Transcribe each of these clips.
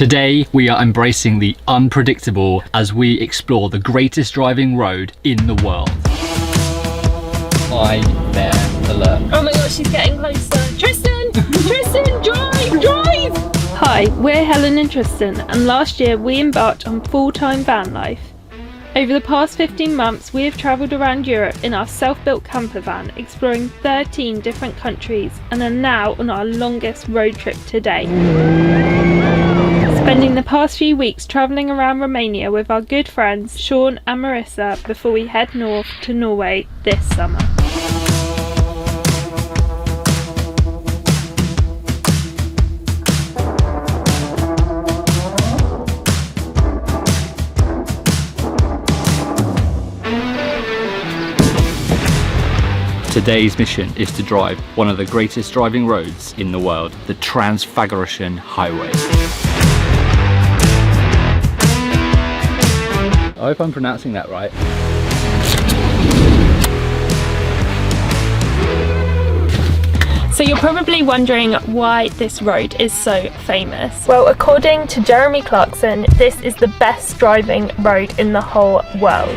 Today we are embracing the unpredictable as we explore the greatest driving road in the world. High bear alert. Oh my gosh, she's getting closer. Tristan! Tristan, drive! Hi, we're Helen and Tristan, and last year we embarked on full-time van life. Over the past 15 months, we have travelled around Europe in our self-built camper van, exploring 13 different countries, and are now on our longest road trip to date. Spending the past few weeks travelling around Romania with our good friends Sean and Marissa before we head north to Norway this summer. Today's mission is to drive one of the greatest driving roads in the world, the Transfagarasan Highway. I hope I'm pronouncing that right. So you're probably wondering why this road is so famous. Well, according to Jeremy Clarkson, this is the best driving road in the whole world.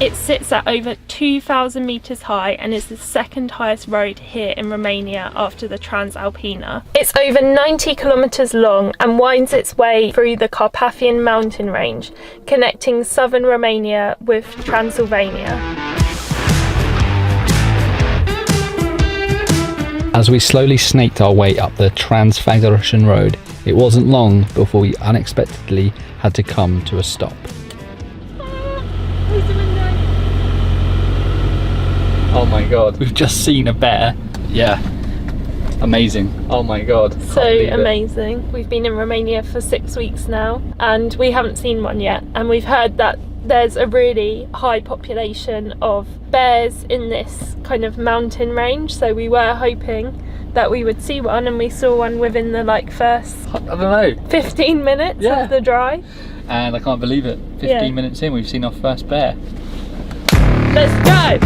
It sits at over 2,000 metres high and is the second highest road here in Romania after the Transalpina. It's over 90 kilometres long and winds its way through the Carpathian mountain range, connecting southern Romania with Transylvania. As we slowly snaked our way up the Transfagarasan road, it wasn't long before we unexpectedly had to come to a stop. Oh my god, we've just seen a bear. Yeah, amazing. Oh my god. So amazing. We've been in Romania for 6 weeks now and we haven't seen one yet, and we've heard that there's a really high population of bears in this kind of mountain range, so we were hoping that we would see one, and we saw one within the first, I don't know, 15 minutes of the drive. And I can't believe it, 15 minutes in we've seen our first bear. Let's go!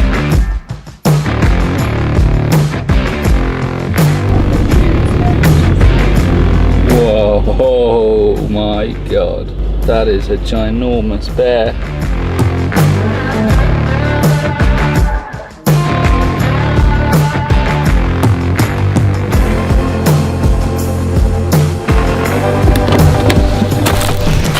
Whoa, oh my god, that is a ginormous bear.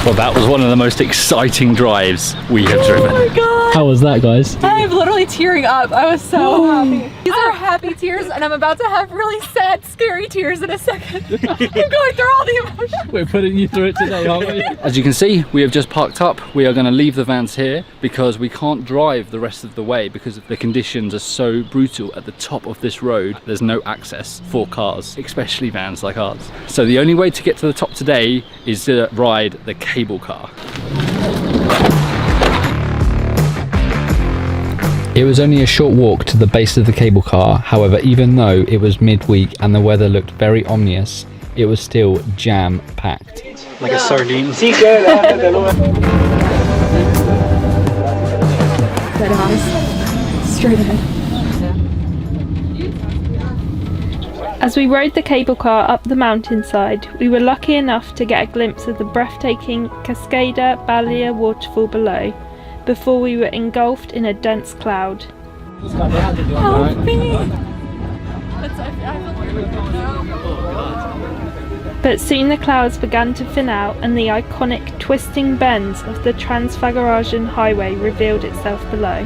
Well, that was one of the most exciting drives we have driven. Oh my god! How was that, guys? I'm literally tearing up. I was so happy. These are happy tears, and I'm about to have really sad, scary tears in a second. I'm going through all the emotions. We're putting you through it today, aren't we? As you can see, we have just parked up. We are going to leave the vans here because we can't drive the rest of the way because the conditions are so brutal at the top of this road. There's no access for cars, especially vans like ours. So the only way to get to the top today is to ride the cable car. It was only a short walk to the base of the cable car. However, even though it was midweek and the weather looked very ominous, it was still jam-packed. Like a sardine. Straight ahead. As we rode the cable car up the mountainside, we were lucky enough to get a glimpse of the breathtaking Cascada Bâlea waterfall below, before we were engulfed in a dense cloud. Help me! But soon the clouds began to thin out and the iconic twisting bends of the Transfagarasan Highway revealed itself below.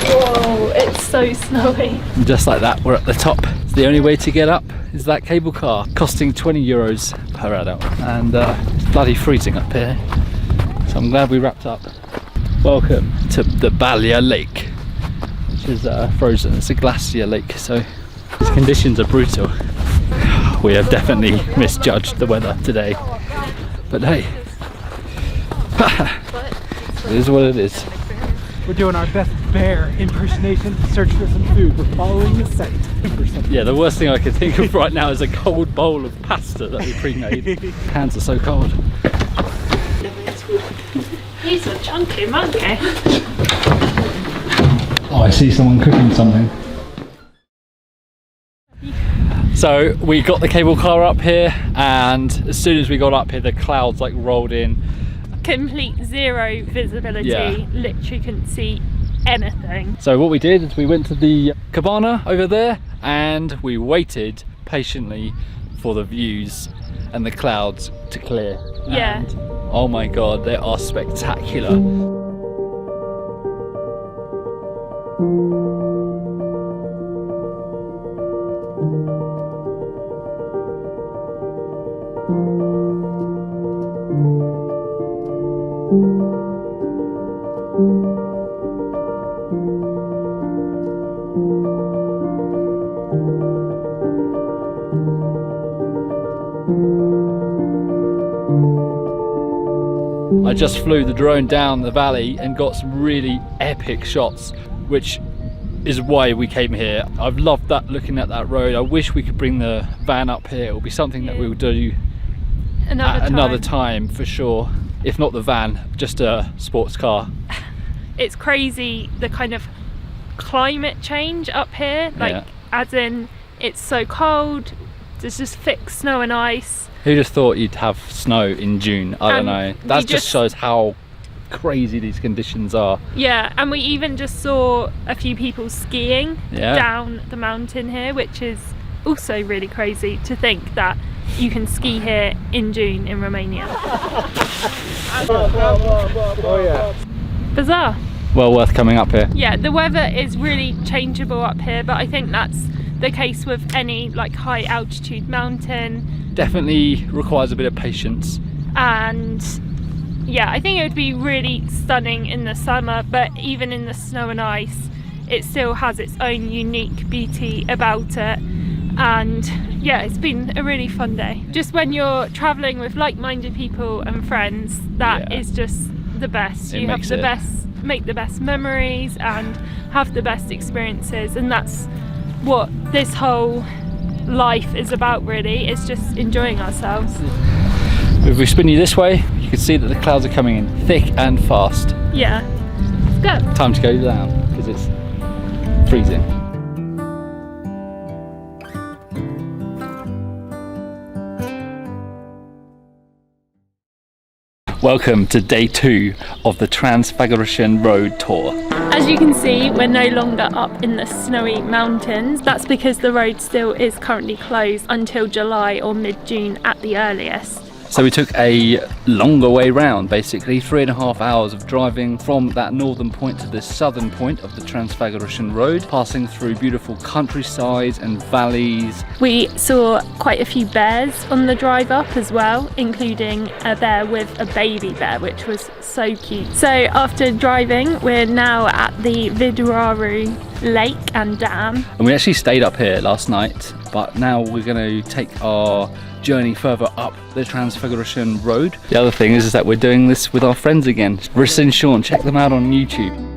Whoa, it's so snowy. Just like that, we're at the top. The only way to get up is that cable car, costing 20 euros per adult. And it's bloody freezing up here. So I'm glad we wrapped up. Welcome to the Balea Lake, which is frozen. It's a glacier lake, so these conditions are brutal. We have definitely misjudged the weather today. But hey, it is what it is. We're doing our best bear impersonation to search for some food. We're following the scent for something. Yeah, the worst thing I can think of right now is a cold bowl of pasta that we pre-made. Hands are so cold. He's a chunky monkey. Oh, I see someone cooking something. So we got the cable car up here, and as soon as we got up here, the clouds like rolled in. Complete zero visibility. Yeah. Literally couldn't see anything. So what we did is we went to the cabana over there, and we waited patiently for the views and the clouds to clear. Yeah. And, oh my god, they are spectacular. I just flew the drone down the valley and got some really epic shots, which is why we came here. I've loved that, looking at that road. I wish we could bring the van up here. It'll be something that we'll do another time for sure. If not the van, just a sports car. It's crazy the kind of climate change up here, like as in it's so cold, there's just thick snow and ice. Who just thought you'd have snow in June? I don't know. That just shows how crazy these conditions are. Yeah, and we even just saw a few people skiing down the mountain here, which is also really crazy to think that you can ski here in June in Romania. Oh yeah. Bizarre. Well worth coming up here. Yeah, the weather is really changeable up here, but I think that's the case with any like high altitude mountain. Definitely requires a bit of patience. And yeah, I think it would be really stunning in the summer, but even in the snow and ice, it still has its own unique beauty about it. And yeah, it's been a really fun day. Just when you're traveling with like-minded people and friends, that is just the best. You have the best, make the best memories and have the best experiences, and that's what this whole life is about really. It's just enjoying ourselves. If we spin you this way, you can see that the clouds are coming in thick and fast. Yeah, let's go. Time to go down because it's freezing. Welcome to day 2 of the Transfagarasan road tour. As you can see, we're no longer up in the snowy mountains. That's because the road still is currently closed until July or mid-June at the earliest. So we took a longer way round, basically 3.5 hours of driving from that northern point to the southern point of the Transfagarasan road, passing through beautiful countrysides and valleys. We saw quite a few bears on the drive up as well, including a bear with a baby bear, which was so cute. So after driving, we're now at the Vidraru Lake and Dam. And we actually stayed up here last night, but now we're going to take our journey further up the Transfagarasan road. The other thing is that we're doing this with our friends again, Riss and Sean. Check them out on YouTube.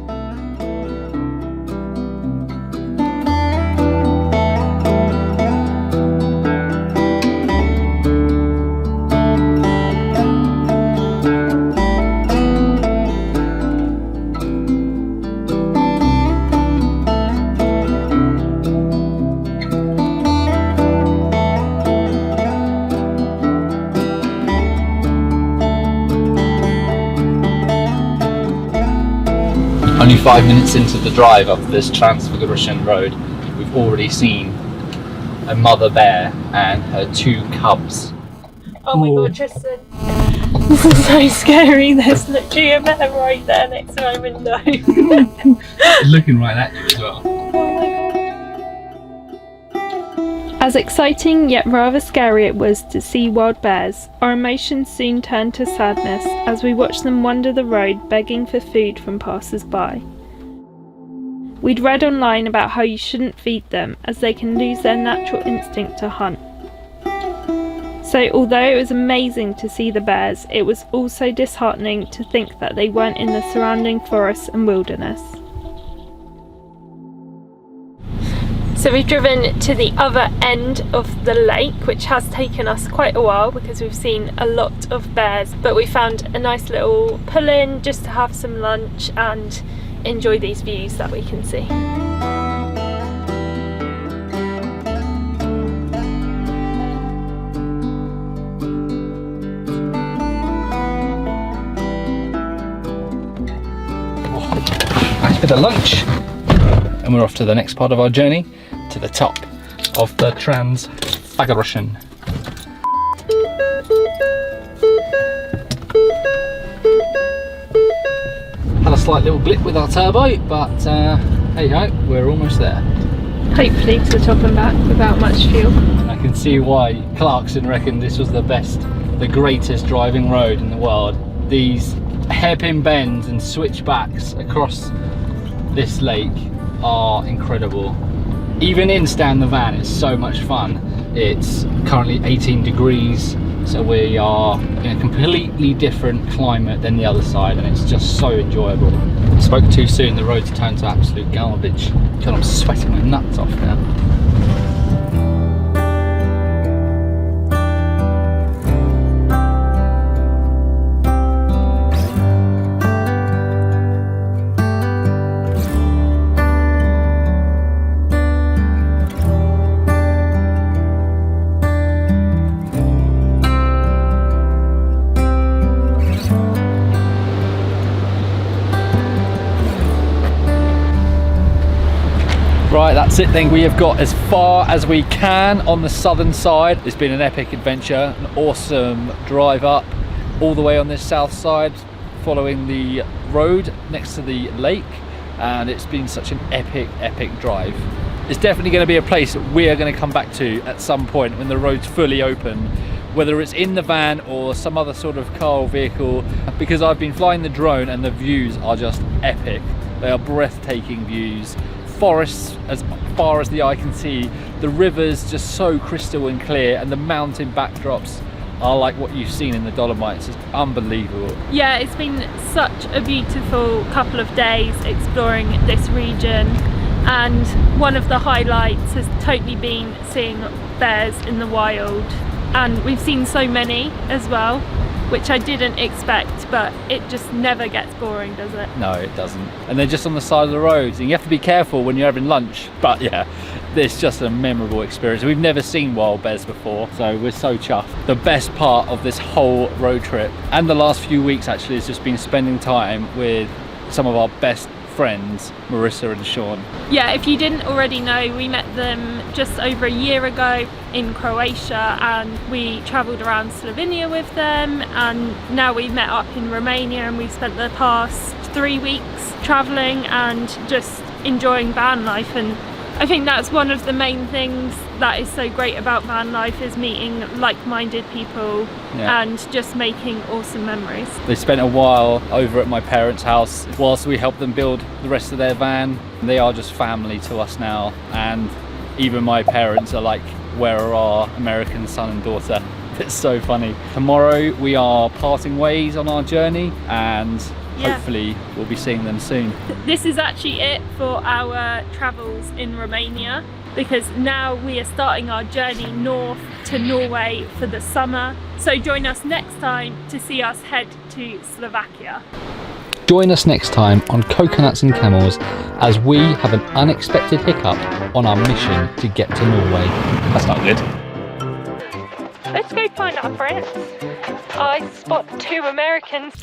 Only 5 minutes into the drive up this Transfagarasan road, we've already seen a mother bear and her 2 cubs. Oh my god, Tristan. This is so scary. There's literally a bear right there next to my window. Looking right at you as well. As exciting yet rather scary it was to see wild bears, our emotions soon turned to sadness as we watched them wander the road begging for food from passers-by. We'd read online about how you shouldn't feed them as they can lose their natural instinct to hunt. So although it was amazing to see the bears, it was also disheartening to think that they weren't in the surrounding forests and wilderness. So we've driven to the other end of the lake, which has taken us quite a while because we've seen a lot of bears, but we found a nice little pull-in just to have some lunch and enjoy these views that we can see. Nice bit of lunch, and we're off to the next part of our journey, to the top of the Transfagarasan. Had a slight little blip with our turbo, but hey ho, we're almost there. Hopefully to the top and back without much fuel. And I can see why Clarkson reckoned this was the greatest driving road in the world. These hairpin bends and switchbacks across this lake are incredible. Even in Stand the Van, it's so much fun. It's currently 18 degrees, so we are in a completely different climate than the other side, and it's just so enjoyable. I spoke too soon, the roads turned to absolute garbage. God, I'm sweating my nuts off now. Right, that's it then. We have got as far as we can on the southern side. It's been an epic adventure, an awesome drive up all the way on this south side, following the road next to the lake, and it's been such an epic drive. It's definitely going to be a place that we are going to come back to at some point when the road's fully open, whether it's in the van or some other sort of car or vehicle, because I've been flying the drone and the views are just epic. They are breathtaking views. Forests as far as the eye can see, the rivers just so crystal and clear, and the mountain backdrops are like what you've seen in the Dolomites. It's unbelievable. Yeah, it's been such a beautiful couple of days exploring this region, and one of the highlights has totally been seeing bears in the wild, and we've seen so many as well, which I didn't expect, but it just never gets boring, does it? No, it doesn't. And they're just on the side of the roads, and you have to be careful when you're having lunch. But yeah, it's just a memorable experience. We've never seen wild bears before, so we're so chuffed. The best part of this whole road trip, and the last few weeks actually, has just been spending time with some of our best friends, Marissa and Sean. Yeah, if you didn't already know, we met them just over a year ago in Croatia, and we travelled around Slovenia with them, and now we've met up in Romania, and we've spent the past 3 weeks travelling and just enjoying van life. And I think that's one of the main things that is so great about van life, is meeting like-minded people and just making awesome memories. They spent a while over at my parents' house whilst we helped them build the rest of their van. They are just family to us now, and even my parents are like, where are our American son and daughter? It's so funny. Tomorrow we are parting ways on our journey, and hopefully we'll be seeing them soon. This is actually it for our travels in Romania, because now we are starting our journey north to Norway for the summer. So join us next time to see us head to Slovakia. Join us next time on Coconuts and Camels as we have an unexpected hiccup on our mission to get to Norway. That's not good. Let's go find our friends. I spot 2 Americans.